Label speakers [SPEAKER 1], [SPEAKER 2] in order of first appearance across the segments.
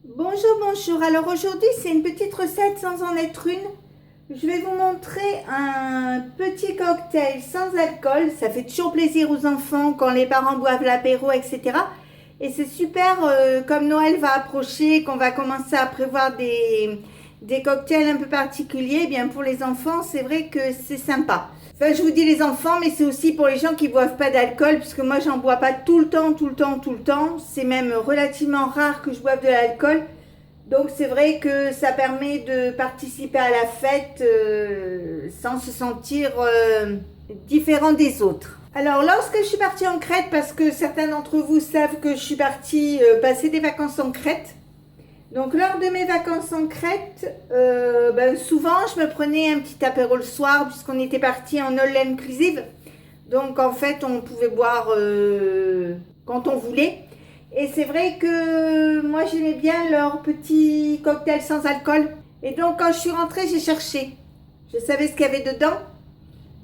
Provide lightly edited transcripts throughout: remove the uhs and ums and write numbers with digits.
[SPEAKER 1] Bonjour, bonjour. Alors aujourd'hui, c'est une petite recette sans en être une. Je vais vous montrer un petit cocktail sans alcool. Ça fait toujours plaisir aux enfants quand les parents boivent l'apéro, etc. Et c'est super, comme Noël va approcher, qu'on va commencer à prévoir des cocktails un peu particuliers. Eh bien, pour les enfants, c'est vrai que c'est sympa. Enfin, je vous dis les enfants, mais c'est aussi pour les gens qui ne boivent pas d'alcool, puisque moi, j'en bois pas tout le temps, tout le temps, tout le temps. C'est même relativement rare que je boive de l'alcool. Donc, c'est vrai que ça permet de participer à la fête sans se sentir différent des autres. Alors, lorsque je suis partie en Crète, parce que certains d'entre vous savent que je suis partie passer des vacances en Crète, donc, lors de mes vacances en Crète, souvent, je me prenais un petit apéro le soir puisqu'on était parti en all inclusive. Donc, en fait, on pouvait boire quand on voulait. Et c'est vrai que moi, j'aimais bien leur petit cocktail sans alcool. Et donc, quand je suis rentrée, j'ai cherché. Je savais ce qu'il y avait dedans,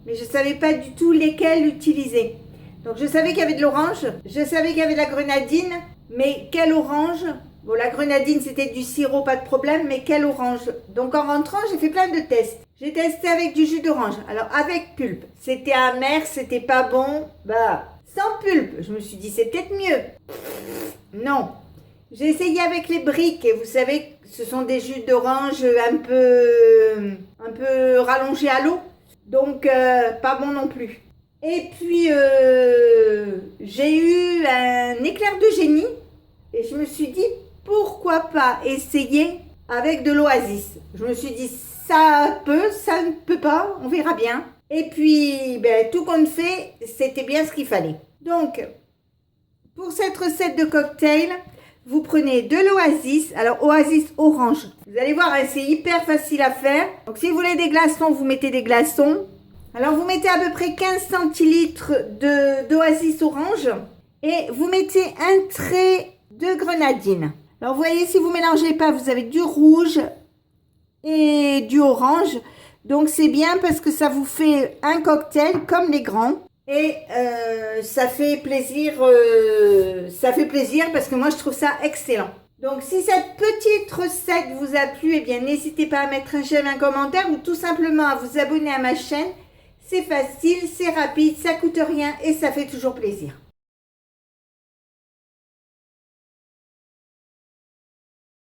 [SPEAKER 1] mais je ne savais pas du tout lesquels utiliser. Donc, je savais qu'il y avait de l'orange, je savais qu'il y avait de la grenadine, mais quelle orange? Bon, la grenadine, c'était du sirop, pas de problème, mais quelle orange? Donc, en rentrant, j'ai fait plein de tests. J'ai testé avec du jus d'orange. Alors, avec pulpe. C'était amer, c'était pas bon. Sans pulpe. Je me suis dit, c'est peut-être mieux. Non. J'ai essayé avec les briques. Et vous savez, ce sont des jus d'orange un peu rallongés à l'eau. Donc, pas bon non plus. Et puis, j'ai eu un éclair de génie. Et je me suis dit, pourquoi pas essayer avec de l'Oasis? Je me suis dit, ça peut, ça ne peut pas, on verra bien. Et puis, tout compte fait, c'était bien ce qu'il fallait. Donc, pour cette recette de cocktail, vous prenez de l'Oasis. Alors, Oasis orange. Vous allez voir, hein, c'est hyper facile à faire. Donc, si vous voulez des glaçons, vous mettez des glaçons. Alors, vous mettez à peu près 15 centilitres d'Oasis orange. Et vous mettez un trait de grenadine. Alors, vous voyez, si vous ne mélangez pas, vous avez du rouge et du orange. Donc, c'est bien parce que ça vous fait un cocktail comme les grands. Et ça fait plaisir parce que moi, je trouve ça excellent. Donc, si cette petite recette vous a plu, eh bien, n'hésitez pas à mettre un j'aime, un commentaire ou tout simplement à vous abonner à ma chaîne. C'est facile, c'est rapide, ça coûte rien et ça fait toujours plaisir.